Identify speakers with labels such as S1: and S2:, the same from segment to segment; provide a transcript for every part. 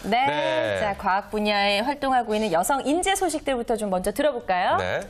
S1: 네.
S2: 네.
S1: 자, 과학 분야에 활동하고 있는 여성 인재 소식들부터 좀 먼저 들어볼까요?
S2: 네.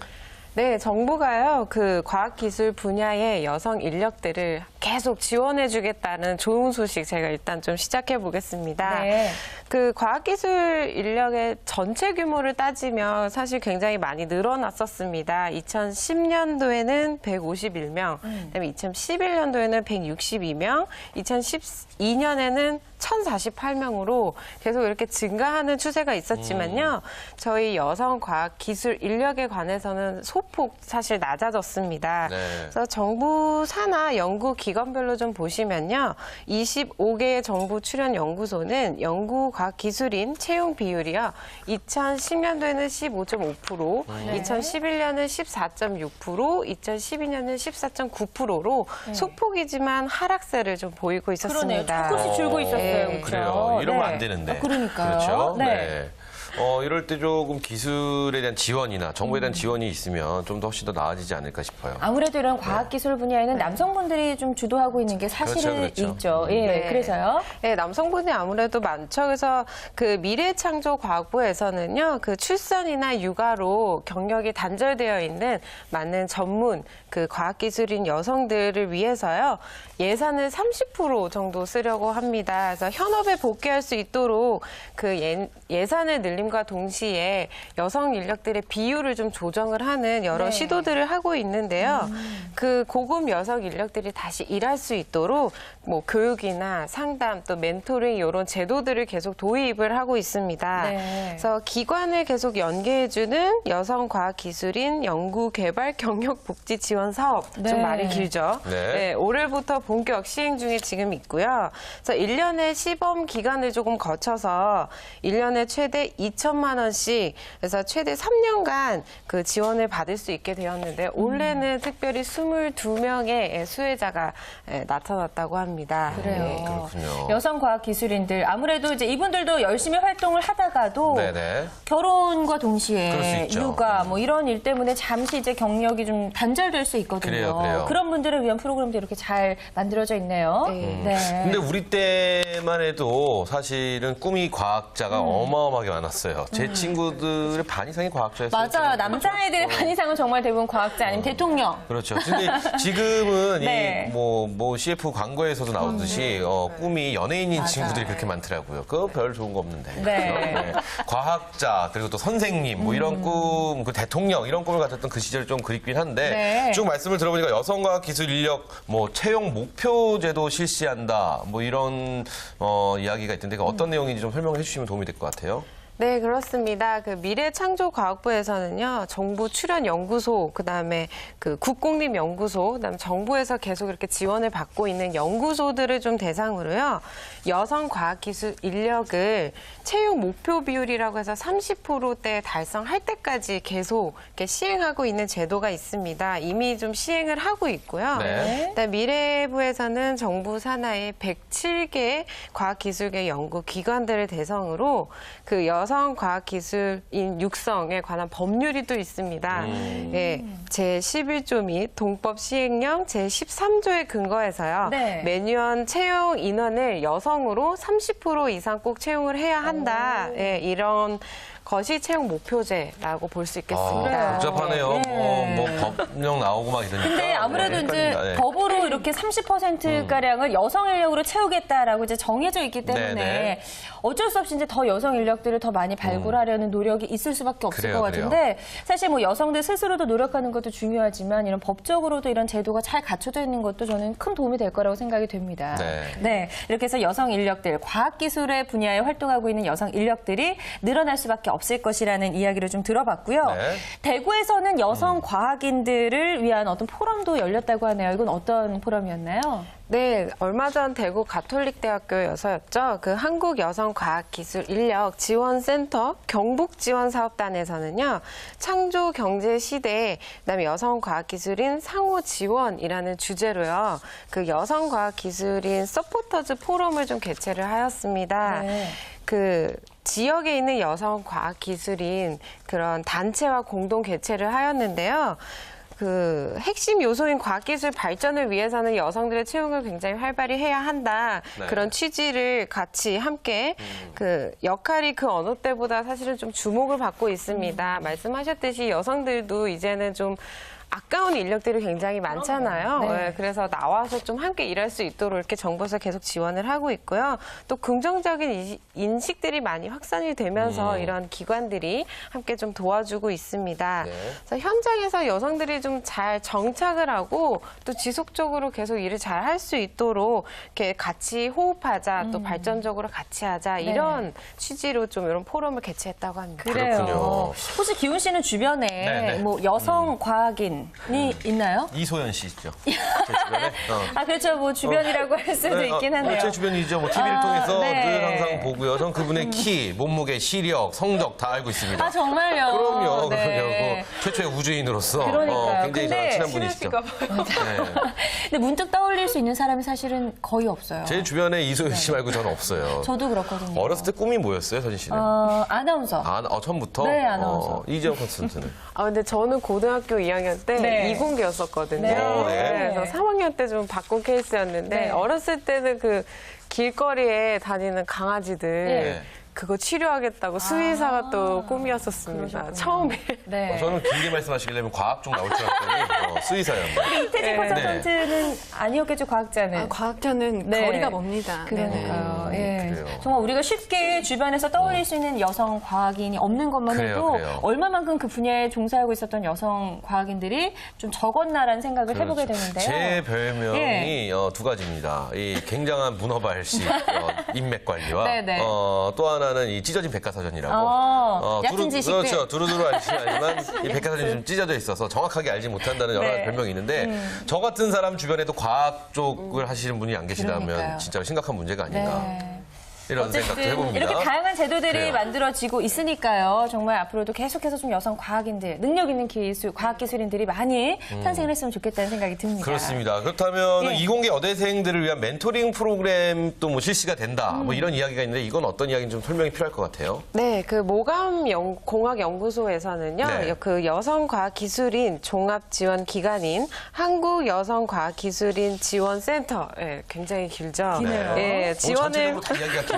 S3: 네, 정부가요, 그 과학기술 분야의 여성 인력들을 계속 지원해주겠다는 좋은 소식 제가 일단 좀 시작해 보겠습니다.
S1: 네.
S3: 그 과학기술 인력의 전체 규모를 따지면 사실 굉장히 많이 늘어났었습니다. 2010년도에는 151명, 그다음에 2011년도에는 162명, 2012년에는 1,048명으로 계속 이렇게 증가하는 추세가 있었지만요. 저희 여성 과학 기술 인력에 관해서는 소폭 사실 낮아졌습니다.
S2: 네.
S3: 그래서 정부 산하 연구 기관별로 좀 보시면요. 25개의 정부 출연 연구소는 연구 과학 기술인 채용 비율이요. 2010년도에는 15.5%, 2011년은 14.6%, 2012년은 14.9%로 소폭이지만 하락세를 좀 보이고 있었습니다.
S1: 그러네요. 조금씩 줄고 있었어요. 그렇죠?
S2: 그래요. 이러면
S1: 네.
S2: 안 되는데.
S1: 아, 그러니까요.
S2: 그렇죠.
S1: 네.
S2: 이럴 때 조금 기술에 대한 지원이나 정부에 대한 지원이 있으면 좀 더 훨씬 더 나아지지 않을까 싶어요.
S1: 아무래도 이런 과학기술 분야에는 남성분들이 좀 주도하고 있는 게 사실은
S2: 그렇죠.
S1: 있죠. 예,
S3: 네.
S1: 그래서요.
S3: 네, 남성분이 아무래도 많죠. 그래서 그 미래창조과학부에서는요, 그 출산이나 육아로 경력이 단절되어 있는 많은 전문 그 과학기술인 여성들을 위해서요, 예산을 30% 정도 쓰려고 합니다. 그래서 현업에 복귀할 수 있도록 그 예산을 늘림과 동시에 여성 인력들의 비율을 좀 조정을 하는 여러
S1: 네.
S3: 시도들을 하고 있는데요. 그 고급 여성 인력들이 다시 일할 수 있도록 뭐 교육이나 상담 또 멘토링 이런 제도들을 계속 도입을 하고 있습니다.
S1: 네.
S3: 그래서 기관을 계속 연계해주는 여성 과학 기술인 연구 개발 경력 복지 지원 사업
S1: 네.
S3: 좀 말이 길죠.
S2: 네.
S3: 올해부터 본격 시행 중에 지금 있고요. 그래서 1년의 시범 기간을 조금 거쳐서 1년에 최대 2천만 원씩 그래서 최대 3년간 그 지원을 받을 수 있게 되었는데 올해는 특별히 22명의 수혜자가 나타났다고 합니다.
S1: 그래요.
S3: 네.
S2: 그렇군요.
S1: 여성 과학기술인들 아무래도 이제 이분들도 열심히 활동을 하다가도
S2: 네네.
S1: 결혼과
S2: 그럴 수
S1: 동시에
S2: 있죠.
S1: 육아 뭐 이런 일 때문에 잠시 이제 경력이 좀 단절될 수 있거든요.
S2: 그래요.
S1: 런 분들을 위한 프로그램도 이렇게 잘 만들어져 있네요. 네.
S2: 근데 우리 때만 해도 사실은 꿈이 과학자가 어마어마하게 많았어요. 제 친구들의 반 이상이 과학자였어요.
S1: 맞아요. 남자애들의 반 이상은 정말 대부분 과학자 아니면 대통령.
S2: 그렇죠. 근데 지금은
S1: 네.
S2: 뭐 CF 광고에서도 나오듯이 꿈이 연예인인 친구들이 그렇게 많더라고요. 그거 별 좋은 거 없는데.
S1: 네.
S2: 그렇죠? 네. 과학자 그리고 또 선생님 뭐 이런 꿈, 그 대통령 이런 꿈을 가졌던 그 시절이 좀 그립긴 한데
S1: 네.
S2: 쭉 말씀을 들어보니까 여성과학 기술 인력 뭐 채용 목표 제도 실시한다 뭐 이런 이야기가 있던데 어떤 내용인지 좀 설명을 해주시면 도움이 될 것 같아요.
S3: 네, 그렇습니다. 그 미래창조과학부에서는요, 정부 출연 연구소, 그다음에 그 국공립연구소, 그다음에 정부에서 계속 이렇게 지원을 받고 있는 연구소들을 좀 대상으로요, 여성 과학기술 인력을 채용 목표 비율이라고 해서 30%대 달성할 때까지 계속 이렇게 시행하고 있는 제도가 있습니다. 이미 좀 시행을 하고 있고요.
S2: 네.
S3: 그다음에 미래부에서는 정부 산하의 107개 과학기술계 연구기관들을 대상으로 그 여성 과학기술인 육성에 관한 법률이 또 있습니다. 예, 제11조 및 동법 시행령 제13조에 근거해서요.
S1: 네.
S3: 매년 채용 인원을 여성으로 30% 이상 꼭 채용을 해야 한다. 예, 이런 것이 채용 목표제라고 볼 수 있겠습니다.
S2: 복잡하네요.
S1: 네.
S2: 뭐 법령 나오고 막 이러니까.
S1: 근데 아무래도 이제
S2: 헷갈립니다. 네.
S1: 법으로 이렇게 30%가량을 여성 인력으로 채우겠다라고 이제 정해져 있기 때문에
S2: 네네.
S1: 어쩔 수 없이 이제 더 여성 인력들을 더 많이 발굴하려는 노력이 있을 수밖에 없을
S2: 그래요,
S1: 것 같은데 사실 뭐 여성들 스스로도 노력하는 것도 중요하지만 이런 법적으로도 이런 제도가 잘 갖춰져 있는 것도 저는 큰 도움이 될 거라고 생각이 됩니다.
S2: 네.
S1: 이렇게 해서 여성 인력들, 과학기술의 분야에 활동하고 있는 여성 인력들이 늘어날 수밖에 없을 것이라는 이야기를 좀 들어봤고요.
S2: 네.
S1: 대구에서는 여성 과학인들을 위한 어떤 포럼도 열렸다고 하네요. 이건 어떤 포럼이었나요?
S3: 네, 얼마 전 대구 가톨릭대학교여서였죠. 그 한국여성과학기술인력지원센터 경북지원사업단에서는요, 창조경제시대, 그다음에 여성과학기술인 상호지원이라는 주제로요, 그 여성과학기술인 서포터즈 포럼을 좀 개최를 하였습니다.
S1: 네.
S3: 그 지역에 있는 여성 과학 기술인 그런 단체와 공동 개최를 하였는데요. 그 핵심 요소인 과학기술 발전을 위해서는 여성들의 채용을 굉장히 활발히 해야 한다.
S2: 네.
S3: 그런 취지를 같이 함께 그 역할이 그 어느 때보다 사실은 좀 주목을 받고 있습니다. 말씀하셨듯이 여성들도 이제는 좀 아까운 인력들이 굉장히 많잖아요.
S1: 네.
S3: 네, 그래서 나와서 좀 함께 일할 수 있도록 이렇게 정부에서 계속 지원을 하고 있고요. 또 긍정적인 인식들이 많이 확산이 되면서 이런 기관들이 함께 좀 도와주고 있습니다.
S2: 네.
S3: 그래서 현장에서 여성들이 좀 잘 정착을 하고 또 지속적으로 계속 일을 잘 할 수 있도록 이렇게 같이 호흡하자, 또 발전적으로 같이 하자 이런 취지로 좀 이런 포럼을 개최했다고 합니다.
S1: 그래요.
S2: 그렇군요.
S1: 혹시 기훈 씨는 주변에
S2: 네.
S1: 뭐 여성 과학인이 있나요?
S2: 이소연 씨 있죠. 제 주변에.
S1: 아 그렇죠. 뭐 주변이라고 할 수도 있긴 한데요.
S2: 제 주변이죠. 뭐 TV를 통해서
S1: 네.
S2: 늘 항상 보고요. 전 그분의 키, 몸무게, 시력, 성적 다 알고 있습니다.
S1: 아 정말요?
S2: 그럼요.
S1: 네.
S2: 그럼요. 뭐 최초의 우주인으로서
S1: 그러니까요.
S2: 굉장히 저랑
S1: 근데
S2: 친한 분이시죠. 네.
S1: 근데 문득 떠올릴 수 있는 사람이 사실은 거의 없어요.
S2: 제 주변에 이소연 씨 말고 저는 없어요.
S1: 저도 그렇거든요.
S2: 어렸을 때 꿈이 뭐였어요, 서진 씨는?
S1: 아나운서.
S2: 처음부터?
S1: 네, 아나운서.
S2: 이재영 컨설턴트는?
S3: 근데 저는 고등학교 2학년 때
S1: 네.
S3: 이공계였었거든요.
S1: 네.
S3: 그래서 3학년 때 좀 바꾼 케이스였는데
S1: 네.
S3: 어렸을 때는 그 길거리에 다니는 강아지들
S1: 네.
S3: 그거 치료하겠다고 수의사가 또 꿈이었었습니다.
S1: 그러셨구나.
S3: 처음에.
S1: 네.
S2: 저는 길게 말씀하시길래 과학 쪽 나올 줄 알았더니 수의사였네요.
S1: 이태진 컨설턴트는 아니었겠죠, 과학자는.
S4: 과학자는
S1: 네.
S4: 거리가 멉니다.
S1: 그러니까요. 예.
S2: 그래요.
S1: 정말 우리가 쉽게 주변에서 떠올릴 수 있는 여성 과학인이 없는 것만 해도
S2: 그래요.
S1: 얼마만큼 그 분야에 종사하고 있었던 여성 과학인들이 좀 적었나라는 생각을 해보게 되는데요.
S2: 그렇죠. 제 별명이
S1: 예.
S2: 두 가지입니다. 이 굉장한 문어발식 인맥 관리와
S1: 네네.
S2: 또 하나는 이 찢어진 백과사전이라고.
S1: 얕은 지식들.
S2: 그렇죠. 두루두루 알지만 이 백과사전이 좀 찢어져 있어서 정확하게 알지 못한다는 여러 가지
S1: 네.
S2: 별명이 있는데 저 같은 사람 주변에도 과학 쪽을 하시는 분이 안 계시다면
S1: 그러니까요.
S2: 진짜로 심각한 문제가 아닌가.
S1: 네.
S2: 이런 생각도
S1: 어쨌든
S2: 해봅니다.
S1: 이렇게 다양한 제도들이
S2: 그래요.
S1: 만들어지고 있으니까요. 정말 앞으로도 계속해서 좀 여성 과학인들, 능력 있는 과학기술인들이 많이 탄생을 했으면 좋겠다는 생각이 듭니다.
S2: 그렇습니다. 그렇다면
S1: 예.
S2: 이공계 여대생들을 위한 멘토링 프로그램도 뭐 실시가 된다. 뭐 이런 이야기가 있는데 이건 어떤 이야기인지 좀 설명이 필요할 것 같아요.
S3: 네, 그 모감공학연구소에서는요,
S2: 네.
S3: 그 여성과학기술인 종합지원기관인 한국여성과학기술인 지원센터, 예, 굉장히 길죠.
S1: 기네요.
S3: 예, 지원을
S2: 전체적으로 다 이야기가 길어요.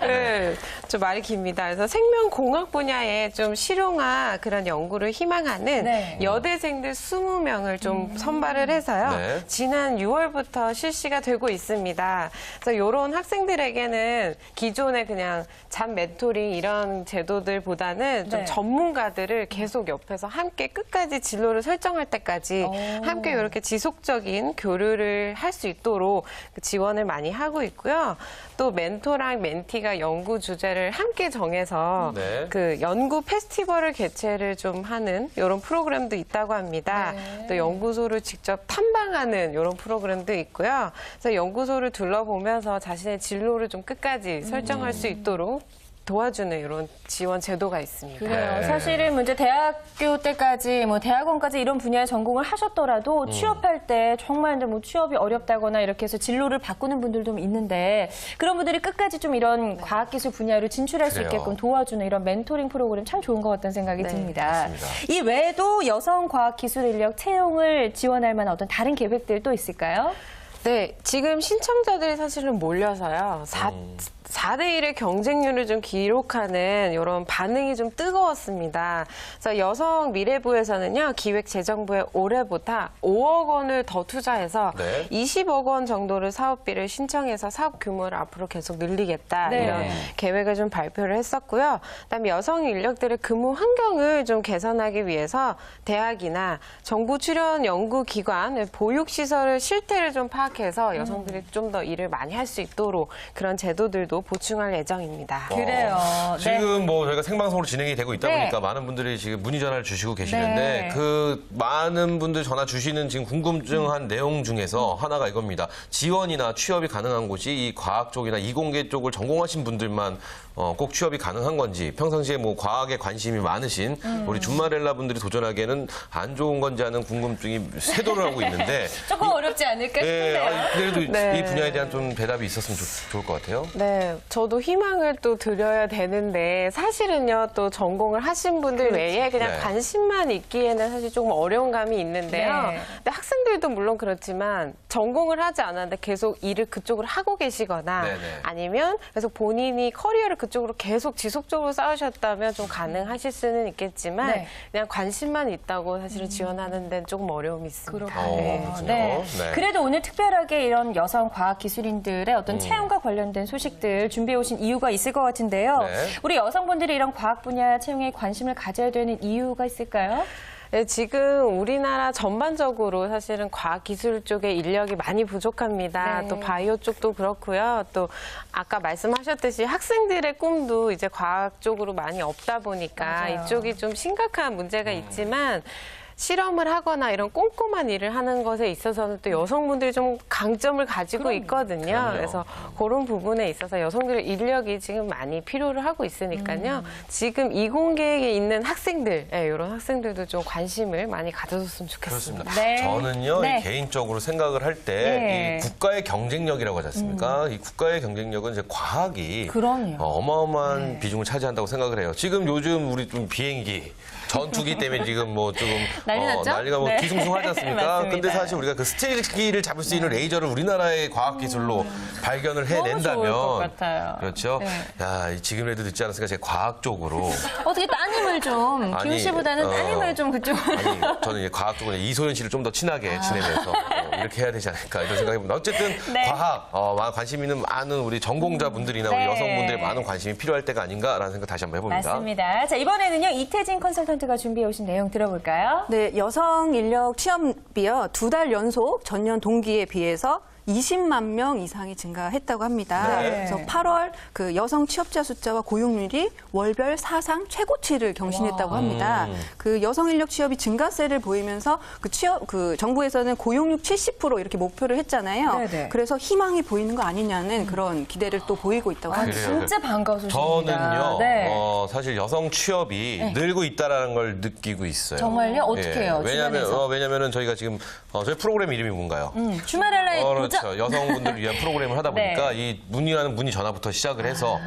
S3: 네, 좀 말이 깁니다. 그래서 생명공학 분야에 좀 실용화 그런 연구를 희망하는
S1: 네.
S3: 여대생들 20명을 좀 선발을 해서요.
S2: 네.
S3: 지난 6월부터 실시가 되고 있습니다. 그래서 이런 학생들에게는 기존의 그냥 잡 멘토링 이런 제도들보다는 좀
S1: 네.
S3: 전문가들을 계속 옆에서 함께 끝까지 진로를 설정할 때까지 함께 이렇게 지속적인 교류를 할 수 있도록 지원을 많이 하고 있고요. 또 멘토랑 멘티가 연구 주제를 함께 정해서
S2: 네.
S3: 그 연구 페스티벌을 개최를 좀 하는 이런 프로그램도 있다고 합니다.
S1: 네.
S3: 또 연구소를 직접 탐방하는 이런 프로그램도 있고요. 그래서 연구소를 둘러보면서 자신의 진로를 좀 끝까지 설정할 수 있도록 도와주는 이런 지원 제도가 있습니다.
S1: 그래요.
S2: 네.
S1: 사실은 뭐 이제 대학교 때까지 뭐 대학원까지 이런 분야에 전공을 하셨더라도 취업할 때 정말 이제 뭐 취업이 어렵다거나 이렇게 해서 진로를 바꾸는 분들도 있는데 그런 분들이 끝까지 좀 이런 과학기술 분야로 진출할 수
S2: 그래요.
S1: 있게끔 도와주는 이런 멘토링 프로그램 참 좋은 것 같다는 생각이
S3: 네,
S1: 듭니다.
S2: 맞습니다.
S1: 이 외에도 여성 과학기술 인력 채용을 지원할 만한 어떤 다른 계획들 또 있을까요?
S3: 네, 지금 신청자들이 사실은 몰려서요. 4대 1의 경쟁률을 좀 기록하는 이런 반응이 좀 뜨거웠습니다. 그래서 여성미래부에서는요, 기획재정부에 올해보다 5억 원을 더 투자해서
S2: 네.
S3: 20억 원 정도를 사업비를 신청해서 사업 규모를 앞으로 계속 늘리겠다
S1: 네.
S3: 이런 계획을 좀 발표를 했었고요. 그다음에 여성 인력들의 근무 환경을 좀 개선하기 위해서 대학이나 정부 출연 연구기관 보육시설의 실태를 좀 파악해서 여성들이 좀 더 일을 많이 할 수 있도록 그런 제도들도 보충할 예정입니다.
S1: 그래요. 네.
S2: 지금 뭐 저희가 생방송으로 진행이 되고 있다
S1: 네.
S2: 보니까 많은 분들이 지금 문의 전화를 주시고 계시는데
S1: 네.
S2: 그 많은 분들 전화 주시는 지금 궁금증한 내용 중에서 하나가 이겁니다. 지원이나 취업이 가능한 곳이 이 과학 쪽이나 이공계 쪽을 전공하신 분들만 꼭 취업이 가능한 건지 평상시에 뭐 과학에 관심이 많으신 우리 준마렐라 분들이 도전하기에는 안 좋은 건지 하는 궁금증이 쇄도를 하고 있는데
S1: 조금 어렵지 않을까
S2: 예,
S1: 싶은데요.
S2: 그래도
S3: 네.
S2: 이 분야에 대한 좀 대답이 있었으면 좋을 것 같아요.
S3: 네, 저도 희망을 또 드려야 되는데 사실은요 또 전공을 하신 분들 외에 그냥
S2: 네.
S3: 관심만 있기에는 사실 조금 어려운 감이 있는데요.
S1: 네.
S3: 근데 학생들도 물론 그렇지만 전공을 하지 않았는데 계속 일을 그쪽으로 하고 계시거나
S2: 네네.
S3: 아니면 계속 본인이 커리어를 그쪽으로 계속 지속적으로 쌓으셨다면 좀 가능하실 수는 있겠지만
S1: 네.
S3: 그냥 관심만 있다고 사실은 지원하는 데는 조금 어려움이 있습니다.
S2: 그렇군요.
S1: 네.
S2: 네.
S1: 그래도 오늘 특별하게 이런 여성 과학 기술인들의 어떤 채용과 관련된 소식들 준비해 오신 이유가 있을 것 같은데요.
S2: 네.
S1: 우리 여성분들이 이런 과학 분야 채용에 관심을 가져야 되는 이유가 있을까요?
S3: 네, 지금 우리나라 전반적으로 사실은 과학기술 쪽에 인력이 많이 부족합니다.
S1: 네.
S3: 또 바이오 쪽도 그렇고요. 또 아까 말씀하셨듯이 학생들의 꿈도 이제 과학 쪽으로 많이 없다 보니까
S1: 맞아요.
S3: 이쪽이 좀 심각한 문제가 있지만 실험을 하거나 이런 꼼꼼한 일을 하는 것에 있어서는 또 여성분들이 좀 강점을 가지고 있거든요.
S2: 그럼요.
S3: 그래서 그런 부분에 있어서 여성들의 인력이 지금 많이 필요를 하고 있으니까요. 지금 이공계에 있는 학생들, 이런 학생들도 좀 관심을 많이 가져줬으면 좋겠습니다.
S2: 그렇습니다.
S1: 네.
S2: 저는요,
S1: 네.
S2: 이 개인적으로 생각을 할 때,
S1: 네.
S2: 이 국가의 경쟁력이라고 하지 않습니까? 이 국가의 경쟁력은 이제 과학이
S1: 그럼요.
S2: 어마어마한 비중을 차지한다고 생각을 해요. 지금 요즘 우리 좀 비행기, 전투기 때문에 지금 뭐 조금
S1: 난리 났죠?
S2: 난리가 뭐
S1: 네.
S2: 뒤숭숭하지 않습니까?
S1: 맞습니다.
S2: 근데 사실 우리가 그 스틸기를 잡을 수 있는 레이저를 우리나라의 과학 기술로 발견을 해낸다면
S1: 너무 좋을 것 같아요.
S2: 그렇죠.
S1: 네.
S2: 야, 지금이라도 늦지 않았으니까 제가 과학 쪽으로
S1: 어떻게 따님을 좀,
S2: 아니,
S1: 기훈 씨보다는 따님을 좀 그쪽으로.
S2: 아니, 저는 이제 과학 쪽은 이소연 씨를 좀 더 친하게 지내면서 이렇게 해야 되지 않을까 이런 생각이 듭니다. 어쨌든
S1: 네.
S2: 과학, 관심 있는 많은 우리 전공자분들이나 우리
S1: 네.
S2: 여성분들의 많은 관심이 필요할 때가 아닌가라는 생각 다시 한번 해봅니다.
S1: 맞습니다. 자, 이번에는요, 이태진 컨설턴트가 준비해 오신 내용 들어볼까요?
S4: 네, 여성 인력 취업비요. 2달 연속 전년 동기에 비해서 20만 명 이상이 증가했다고 합니다.
S2: 네.
S4: 그래서 8월 그 여성 취업자 숫자와 고용률이 월별 사상 최고치를 경신했다고 합니다. 그 여성 인력 취업이 증가세를 보이면서 그 정부에서는 고용률 70% 이렇게 목표를 했잖아요.
S1: 네네.
S4: 그래서 희망이 보이는 거 아니냐는 그런 기대를 또 보이고 있다고 합니다.
S2: 그래요.
S1: 진짜 반가운 소식입니다.
S2: 저는요,
S1: 네.
S2: 사실 여성 취업이 늘고 있다라는 걸 느끼고 있어요.
S1: 정말요? 어떻게 해요? 주변에서?
S2: 왜냐면은 저희가 지금 저희 프로그램 이름이 뭔가요?
S1: 주말 알라의 도전.
S2: 그렇죠. 여성분들을 위한 프로그램을 하다
S1: 네.
S2: 보니까 이 문의라는 문의 전화부터 시작을 해서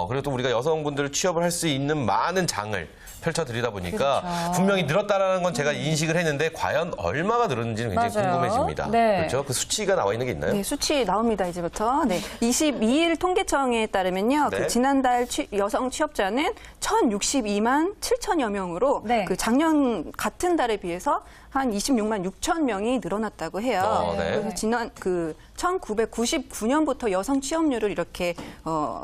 S2: 그리고 또 우리가 여성분들을 취업을 할 수 있는 많은 장을 펼쳐드리다 보니까
S1: 그렇죠.
S2: 분명히 늘었다라는 건 제가 인식을 했는데 과연 얼마가 늘었는지는 굉장히
S1: 맞아요.
S2: 궁금해집니다.
S1: 네.
S2: 그렇죠? 그 수치가 나와 있는 게 있나요?
S4: 네, 수치 나옵니다, 이제부터. 네. 22일 통계청에 따르면요.
S2: 네.
S4: 그 지난달 여성 취업자는 1,062만 7천여 명으로
S1: 네.
S4: 그 작년 같은 달에 비해서 한 26만 6천 명이 늘어났다고 해요.
S2: 네.
S4: 그래서 지난 1999년부터 여성 취업률을 이렇게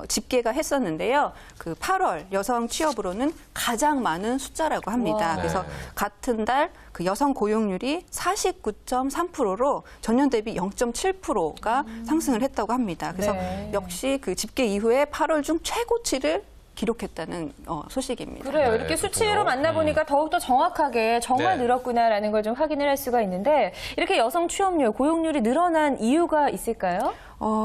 S4: 집계가 했었는데요. 그 8월 여성 취업으로는 가장 많은 숫자라고 합니다.
S1: 와.
S4: 그래서
S2: 네.
S4: 같은 달 그 여성 고용률이 49.3%로 전년 대비 0.7%가 상승을 했다고 합니다. 그래서
S1: 네.
S4: 역시 그 집계 이후에 8월 중 최고치를 기록했다는 소식입니다.
S1: 그래요.
S2: 네,
S1: 이렇게
S2: 그렇군요.
S1: 수치로 만나보니까 더욱더 정확하게 정말
S2: 네.
S1: 늘었구나라는 걸 좀 확인을 할 수가 있는데 이렇게 여성 취업률, 고용률이 늘어난 이유가 있을까요?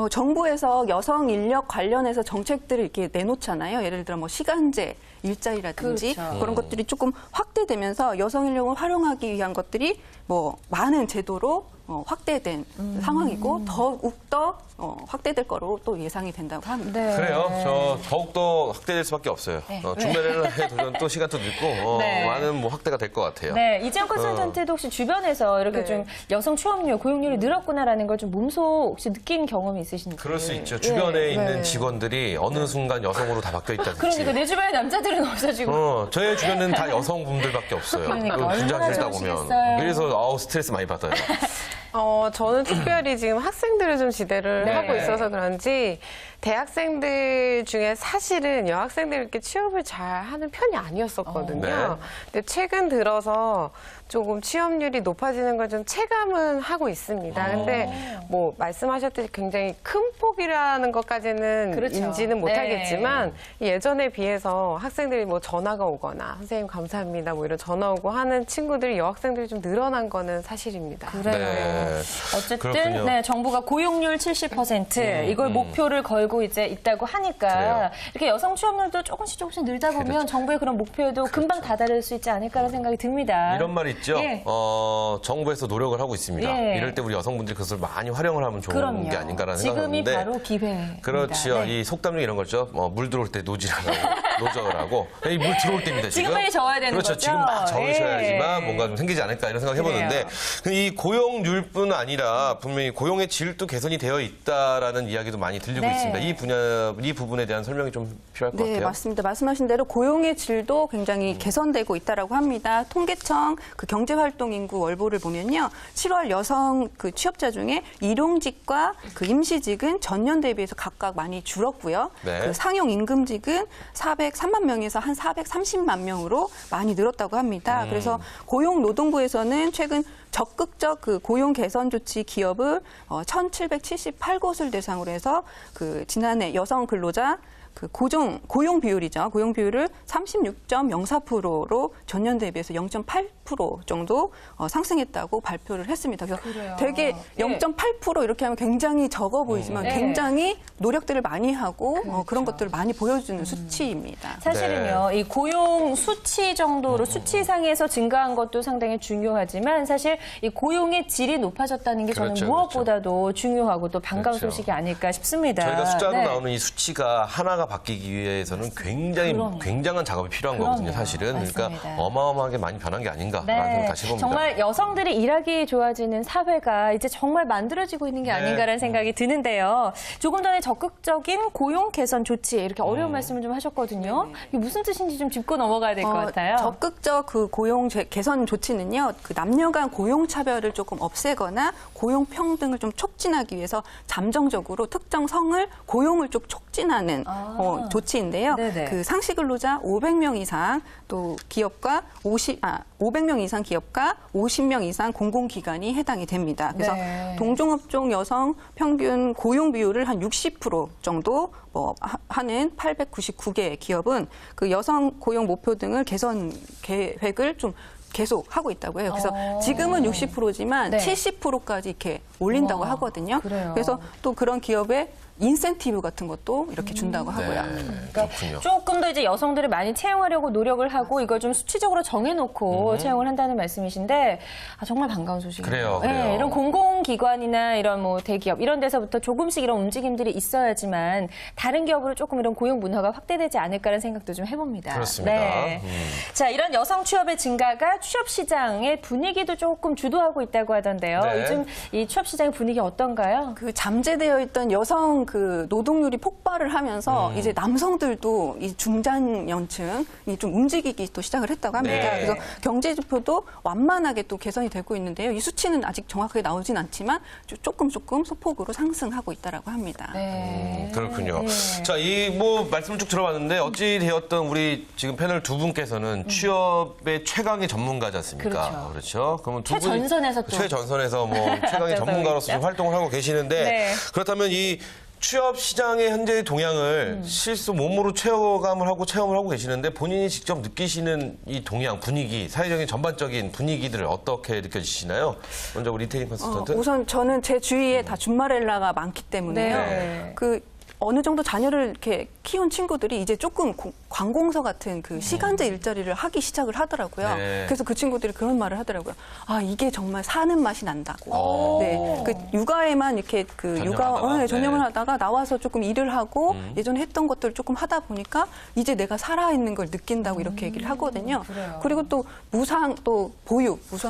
S4: 정부에서 여성 인력 관련해서 정책들을 이렇게 내놓잖아요. 예를 들어 뭐 시간제, 일자리라든지
S1: 그렇죠.
S4: 그런 것들이 조금 확대되면서 여성 인력을 활용하기 위한 것들이 뭐 많은 제도로 확대된 상황이고 더욱더 확대될 거로 또 예상이 된다고 합니다.
S1: 네.
S2: 그래요. 저 더욱더 확대될 수밖에 없어요.
S1: 네.
S2: 중매를 도전 또 시간도 늦고
S1: 네.
S2: 많은 뭐 확대가 될 것 같아요.
S1: 네, 이재영 컨설턴트도 혹시 주변에서 이렇게
S3: 네.
S1: 좀 여성 취업률, 고용률이 늘었구나라는 걸 좀 몸소 혹시 느낀 경험이 있으신지?
S2: 그럴 수 있죠. 주변에 있는
S1: 네.
S2: 직원들이 어느 순간 여성으로 다 바뀌어 있다든지.
S1: 그러니까 내 주변에 남자들은 없어지고.
S2: 저의 주변은 다 여성분들밖에 없어요.
S1: 그러니까
S2: 그
S1: 얼마나
S2: 분장실 다 보면.
S1: 좋으시겠어요.
S2: 그래서 스트레스 많이 받아요.
S3: 저는 특별히 지금 학생들을 좀 지대를
S1: 네.
S3: 하고 있어서 그런지 대학생들 중에 사실은 여학생들 이렇게 취업을 잘 하는 편이 아니었었거든요.
S2: 네.
S3: 근데 최근 들어서 조금 취업률이 높아지는 걸 좀 체감은 하고 있습니다. 근데 뭐 말씀하셨듯이 굉장히 큰 폭이라는 것까지는
S1: 그렇죠.
S3: 인지는
S1: 네.
S3: 못하겠지만 예전에 비해서 학생들이 뭐 전화가 오거나 선생님 감사합니다 뭐 이런 전화 오고 하는 친구들이 여학생들이 좀 늘어난 거는 사실입니다.
S1: 그래요.
S2: 네.
S1: 어쨌든
S2: 그렇군요.
S1: 네, 정부가 고용률 70% 이걸 목표를 걸고 열고 이제 있다고 하니까
S2: 그래요.
S1: 이렇게 여성 취업률도 조금씩 늘다 보면
S2: 그렇죠.
S1: 정부의 그런 목표에도 금방 다다를 수 있지 않을까라는 생각이 듭니다.
S2: 이런 말 있죠.
S1: 예.
S2: 정부에서 노력을 하고 있습니다.
S1: 예.
S2: 이럴 때 우리 여성분들이 그것을 많이 활용을 하면 좋은
S1: 그럼요.
S2: 게 아닌가라는
S1: 지금이
S2: 생각하는데
S1: 바로 기회입니다.
S2: 그렇죠.
S1: 네.
S2: 이 속담 중에 이런 거죠. 물 들어올 때 노지라고 노적을 하고 이 물 들어올 때입니다. 지금
S1: 지금 빨리 저어야 되는
S2: 그렇죠.
S1: 거죠?
S2: 지금 막 저으셔야지만
S1: 예.
S2: 뭔가 좀 생기지 않을까 이런 생각 해보는데 이 고용률뿐 아니라 분명히 고용의 질도 개선이 되어 있다라는 이야기도 많이 들리고
S1: 네.
S2: 있습니다. 이 부분에 대한 설명이 좀 필요할 것
S4: 네,
S2: 같아요.
S4: 맞습니다. 말씀하신 대로 고용의 질도 굉장히 개선되고 있다라고 합니다. 통계청 그 경제활동인구 월보를 보면요, 7월 여성 그 취업자 중에 일용직과 그 임시직은 전년 대비해서 각각 많이 줄었고요.
S2: 네.
S4: 그 상용 임금직은 403만 명에서 한 430만 명으로 많이 늘었다고 합니다. 그래서 고용노동부에서는 최근 적극적 그 고용 개선 조치 기업을 1,778곳을 대상으로 해서 그 지난해 여성 근로자 그 고용 비율이죠. 고용 비율을 36.04%로 전년 대비해서 0.8% 정도 상승했다고 발표를 했습니다. 그래서
S1: 그래요.
S4: 되게
S1: 예.
S4: 0.8% 이렇게 하면 굉장히 적어 보이지만
S1: 네.
S4: 굉장히 노력들을 많이 하고 그런 것들을 많이 보여주는 수치입니다.
S1: 사실은요, 이 고용 수치 정도로 수치상에서 증가한 것도 상당히 중요하지만 사실 이 고용의 질이 높아졌다는 게 저는
S2: 그렇죠,
S1: 무엇보다도 중요하고 또 반가운
S2: 그렇죠.
S1: 소식이 아닐까 싶습니다.
S2: 저희가 숫자로
S1: 네.
S2: 나오는 이 수치가 하나가 바뀌기 위해서는 굉장한 작업이 필요한 거거든요,
S1: 그럼요.
S2: 사실은.
S1: 맞습니다.
S2: 그러니까 어마어마하게 많이 변한 게 아닌가라는 생각 다시 해봅니다.
S1: 정말 여성들이 일하기 좋아지는 사회가 이제 정말 만들어지고 있는 게
S2: 네.
S1: 아닌가라는 생각이 드는데요. 조금 전에 적극적인 고용 개선 조치 이렇게 어려운 말씀을 좀 하셨거든요. 이게 무슨 뜻인지 좀 짚고 넘어가야 될 것 같아요.
S4: 적극적 그 고용 개선 조치는요, 그 남녀 간 고용 차별을 조금 없애거나 고용 평등을 좀 촉진하기 위해서 잠정적으로 특정 성을 고용을 좀 촉진하는 조치인데요.
S1: 네네.
S4: 그 상시 근로자 500명 이상 또 기업과 500명 이상 기업과 50명 이상 공공기관이 해당이 됩니다. 그래서
S1: 네.
S4: 동종업종 여성 평균 고용 비율을 한 60% 정도 하는 899개 기업은 그 여성 고용 목표 등을 개선 계획을 좀 계속 하고 있다고 해요. 그래서 지금은 60%지만
S1: 네.
S4: 70%까지 이렇게 올린다고
S1: 우와,
S4: 하거든요.
S1: 그래요.
S4: 그래서 또 그런 기업에 인센티브 같은 것도 이렇게 준다고 하고요.
S2: 그렇군요.
S1: 조금 더 이제 여성들을 많이 채용하려고 노력을 하고 이걸 좀 수치적으로 정해놓고 채용을 한다는 말씀이신데 정말 반가운 소식이에요.
S2: 그래요.
S1: 네, 이런 공공기관이나 이런 뭐 대기업 이런 데서부터 조금씩 이런 움직임들이 있어야지만 다른 기업으로 조금 이런 고용 문화가 확대되지 않을까라는 생각도 좀 해봅니다.
S2: 그렇습니다.
S1: 자, 이런 여성 취업의 증가가 취업 시장의 분위기도 조금 주도하고 있다고 하던데요.
S2: 네.
S1: 요즘 이 취업 시장의 분위기 어떤가요?
S4: 그 잠재되어 있던 여성 그 노동률이 폭발을 하면서 이제 남성들도 이 중장년층이 좀 움직이기 또 시작을 했다고 합니다.
S2: 네.
S4: 그래서 경제 지표도 완만하게 또 개선이 되고 있는데요. 이 수치는 아직 정확하게 나오진 않지만 조금 소폭으로 상승하고 있다라고 합니다.
S1: 네.
S2: 그렇군요.
S1: 네.
S2: 자, 이 뭐 말씀을 쭉 들어봤는데 어찌 되었던 우리 지금 패널 두 분께서는 취업의 최강의 전문가지 않습니까? 그렇죠. 그러면 두 분이
S1: 최전선에서 또.
S2: 최전선에서 뭐 최강의
S1: 앞서고
S2: 전문가로서
S1: 있죠.
S2: 좀 활동을 하고 계시는데
S1: 네.
S2: 그렇다면 이 취업 시장의 현재의 동향을 실수 몸으로 체험을 하고 계시는데 본인이 직접 느끼시는 이 동향, 분위기, 사회적인 전반적인 분위기들을 어떻게 느껴지시나요? 먼저 우리 이태인 컨설턴트.
S4: 우선 저는 제 주위에 다 준마렐라가 많기 때문에요.
S1: 네.
S4: 그 어느 정도 자녀를 이렇게 키운 친구들이 이제 조금 관공서 같은 그 시간제 일자리를 하기 시작을 하더라고요.
S2: 네.
S4: 그래서 그 친구들이 그런 말을 하더라고요. 아, 이게 정말 사는 맛이 난다고. 네. 그 육아에만 이렇게 그
S2: 전념하다가.
S4: 전념을
S2: 네.
S4: 하다가 나와서 조금 일을 하고 예전에 했던 것들을 조금 하다 보니까 이제 내가 살아있는 걸 느낀다고 이렇게 얘기를 하거든요.
S1: 그래요.
S4: 그리고 또 무상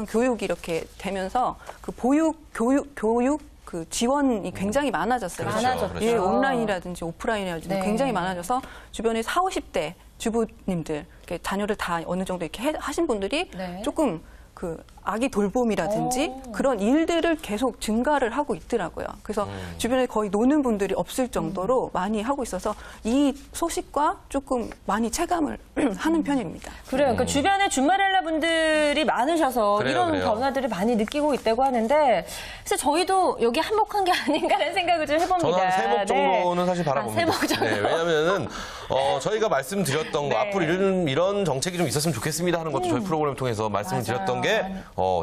S4: 교육이 이렇게 되면서 그 교육 그 지원이 굉장히 많아졌어요.
S2: 그렇죠,
S1: 많아졌죠.
S4: 예, 온라인이라든지 오프라인이라든지
S1: 네.
S4: 굉장히 많아져서 주변에 40, 50대 주부님들, 이렇게 자녀를 다 어느 정도 이렇게 하신 분들이
S1: 네.
S4: 조금 그 아기 돌봄이라든지 그런 일들을 계속 증가를 하고 있더라고요. 그래서 주변에 거의 노는 분들이 없을 정도로 많이 하고 있어서 이 소식과 조금 많이 체감을 하는 편입니다.
S1: 그래요. 그러니까 주변에 준마렐라 분들이 많으셔서
S2: 그래요,
S1: 이런
S2: 그래요.
S1: 변화들을 많이 느끼고 있다고 하는데 그래서 저희도 여기 한몫한 게 아닌가라는 생각을 좀 해봅니다.
S2: 저는 한 3목 정도는 사실 바라봅니다.
S1: 3목 정도.
S2: 네, 왜냐하면은 저희가 말씀드렸던 거
S1: 네.
S2: 앞으로 이런 정책이 좀 있었으면 좋겠습니다 하는 것도 저희 프로그램을 통해서 말씀을
S1: 맞아요.
S2: 드렸던 게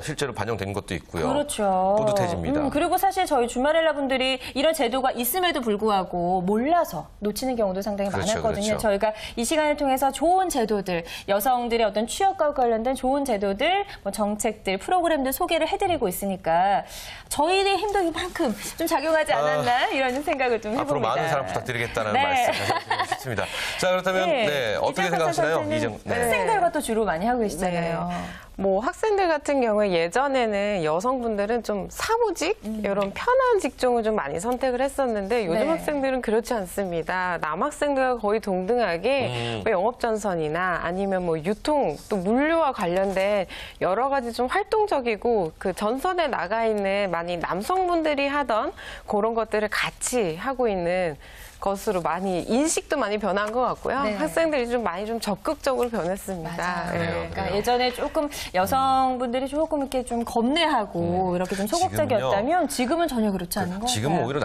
S2: 실제로 반영된 것도 있고요.
S1: 그렇죠.
S2: 뿌듯해집니다.
S1: 그리고 사실 저희 주말엘라 분들이 이런 제도가 있음에도 불구하고 몰라서 놓치는 경우도 상당히
S2: 그렇죠,
S1: 많았거든요.
S2: 그렇죠.
S1: 저희가 이 시간을 통해서 좋은 제도들, 여성들의 어떤 취업과 관련된 좋은 제도들, 뭐 정책들, 프로그램들 소개를 해드리고 있으니까 저희의 힘도 이만큼 좀 작용하지 않았나 이런 생각을 좀 해봅니다.
S2: 앞으로 많은 사랑 부탁드리겠다는
S1: 네.
S2: 말씀 해주시고 싶습니다. 자, 그렇다면 네, 어떻게 생각하시나요?
S1: 학생들과 또 주로 많이 하고 계시잖아요.
S3: 뭐 학생들 같은 경우에 예전에는 여성분들은 좀 사무직 이런 편한 직종을 좀 많이 선택을 했었는데 요즘
S1: 네.
S3: 학생들은 그렇지 않습니다. 남학생들과 거의 동등하게 뭐 영업전선이나 아니면 뭐 유통 또 물류와 관련된 여러 가지 좀 활동적이고 그 전선에 나가 있는 많이 남성분들이 하던 그런 것들을 같이 하고 있는 것으로 많이 인식도 많이 변한 것 같고요.
S1: 네.
S3: 학생들이 좀 많이 좀 적극적으로 변했습니다.
S1: 맞아요.
S3: 네.
S1: 그러니까
S2: 그래요.
S1: 예전에 조금 여성분들이 조금 이렇게 좀 겁내하고 이렇게 좀 소극적이었다면 지금은 전혀 그렇지 않은 것 같아요.
S2: 지금 오히려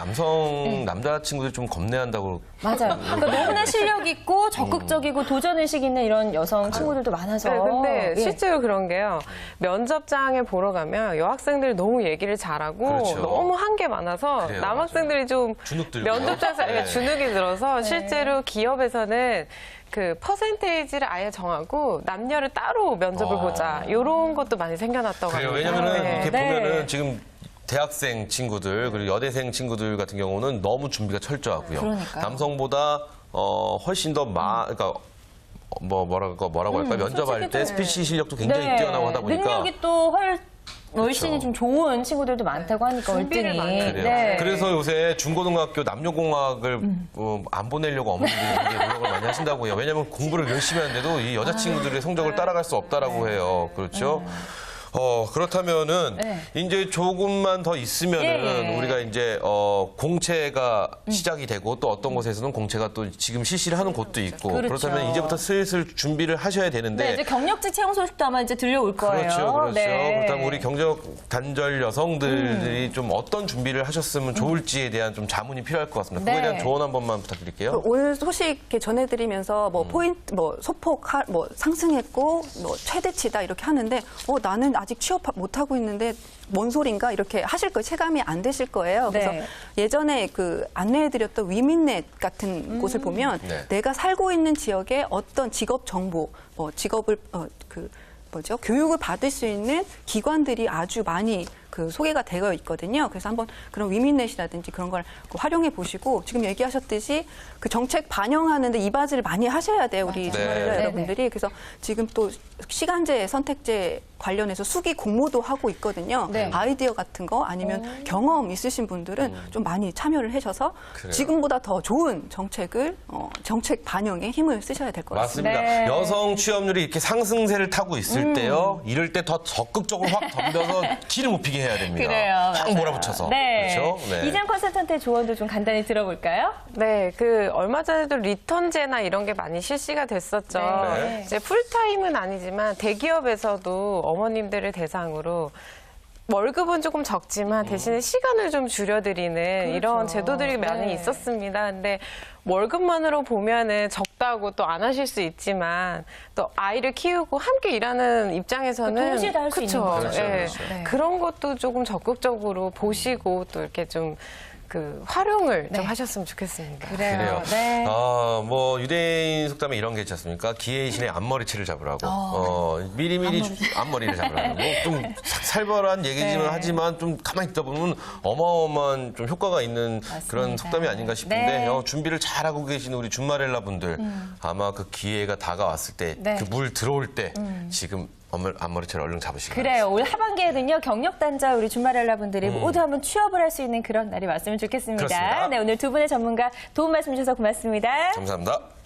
S2: 남자친구들이 좀 겁내한다고.
S1: 맞아요. 그러니까 너무나 실력 있고 적극적이고 도전 의식 있는 이런 여성 친구들도 많아서.
S3: 네, 근데
S1: 예.
S3: 실제로 그런 게요. 면접장에 보러 가면 여학생들이 너무 얘기를 잘하고
S2: 그렇죠.
S3: 너무 한 게 많아서
S2: 그래요,
S3: 남학생들이 좀
S2: 주눅 들고요.
S3: 면접장에서
S2: 네.
S3: 주눅이 들어서 실제로 기업에서는 그 퍼센테이지를 아예 정하고 남녀를 따로 면접을 보자 이런 것도 많이 생겨났다고
S2: 그래요.
S3: 합니다.
S2: 왜냐면은
S3: 네.
S2: 이렇게
S1: 네.
S2: 보면은 지금 대학생 친구들 그리고 여대생 친구들 같은 경우는 너무 준비가 철저하고요.
S1: 그러니까요.
S2: 남성보다 훨씬 더 그러니까 뭐라고 할까 면접할 때 스피치 실력도 굉장히 뛰어나고 하다 보니까
S1: 네. 능력이 또 훨씬 좀 좋은 친구들도 많다고 하니까
S3: 준비를
S1: 월등히.
S3: 많이 해요.
S2: 그래요.
S1: 네.
S2: 그래서 요새 중고등학교 남녀공학을 안 보내려고 어머니들이 굉장히 노력을 많이 하신다고 해요. 왜냐하면 공부를 열심히 하는데도 이 여자친구들의 성적을 따라갈 수 없다라고 해요. 그렇죠? 그렇다면은 이제 조금만 더 있으면은
S1: 예.
S2: 우리가 이제 공채가 시작이 되고 또 어떤 곳에서는 공채가 또 지금 실시를 하는 곳도 있고
S1: 그렇죠.
S2: 그렇다면 이제부터 슬슬 준비를 하셔야 되는데
S1: 네, 이제 경력직 채용 소식도 아마 이제 들려올 거예요.
S2: 그렇죠, 그렇죠.
S1: 네.
S2: 그렇다면 우리 경력 단절 여성들이 좀 어떤 준비를 하셨으면 좋을지에 대한 좀 자문이 필요할 것 같습니다. 그거에
S1: 네.
S2: 대한 조언 한 번만 부탁드릴게요.
S4: 오늘 소식 이렇게 전해드리면서 뭐 포인트, 뭐 소폭 뭐 상승했고 뭐 최대치다 이렇게 하는데 나는 아직 취업 못 하고 있는데 뭔 소린가 이렇게 하실 거예요. 체감이 안 되실 거예요. 그래서
S1: 네.
S4: 예전에 그 안내해드렸던 위민넷 같은 곳을 보면
S2: 네.
S4: 내가 살고 있는 지역의 어떤 직업 정보, 직업을 교육을 받을 수 있는 기관들이 아주 많이 그 소개가 되어 있거든요. 그래서 한번 그런 위민넷이라든지 그런 걸 활용해 보시고 지금 얘기하셨듯이 그 정책 반영하는데 이바지를 많이 하셔야 돼요. 우리
S2: 네.
S4: 주말에 여러분들이. 그래서 지금 또 시간제, 선택제 관련해서 수기 공모도 하고 있거든요.
S1: 네.
S4: 아이디어 같은 거 아니면 경험 있으신 분들은 좀 많이 참여를 하셔서
S2: 그래요.
S4: 지금보다 더 좋은 정책을 정책 반영에 힘을 쓰셔야 될 것 같습니다.
S2: 맞습니다.
S1: 네.
S2: 여성 취업률이 이렇게 상승세를 타고 있을 때요. 이럴 때 더 적극적으로 확 덤벼서 기를 못 피게 해야 됩니다.
S1: 그래요.
S2: 확
S1: 맞아요.
S2: 몰아붙여서.
S1: 네.
S2: 그렇죠? 네.
S1: 이장 컨설턴트의 조언도 좀 간단히 들어볼까요?
S3: 네, 얼마 전에도 리턴제나 이런 게 많이 실시가 됐었죠.
S2: 네.
S3: 이제 풀타임은 아니지만 대기업에서도 어머님들을 대상으로 월급은 조금 적지만 대신에 시간을 좀 줄여드리는 이런 제도들이 많이
S1: 네.
S3: 있었습니다. 근데 월급만으로 보면은 적다고 또 안 하실 수 있지만 또 아이를 키우고 함께 일하는 입장에서는
S1: 동시에 다 할 수 있는
S3: 그쵸.
S1: 거죠.
S2: 그렇죠,
S3: 예.
S2: 그렇죠.
S1: 네.
S3: 그런 것도 조금 적극적으로 보시고 또 이렇게 좀 활용을 좀 하셨으면 좋겠습니다.
S2: 그래요.
S1: 네.
S2: 유대인 속담에 이런 게 있지 않습니까? 기회의 신의 앞머리채를 잡으라고. 미리미리 앞머리를 잡으라고. 좀 살벌한 얘기지만
S1: 네.
S2: 하지만 좀 가만히 있다 보면 어마어마한 좀 효과가 있는 그런 속담이 아닌가 싶은데
S1: 네.
S2: 준비를 잘하고 계시는 우리 준마렐라 분들 아마 그 기회가 다가왔을 때
S1: 네.
S2: 그 물 들어올 때 지금 앞머리채를 얼른 잡으시기
S1: 그래요. 올 하반기에는요, 경력 단자 우리 주말엘라 분들이 모두 한번 취업을 할 수 있는 그런 날이 왔으면 좋겠습니다.
S2: 그렇습니다.
S1: 네, 오늘 두 분의 전문가 도움 말씀 주셔서 고맙습니다.
S2: 감사합니다.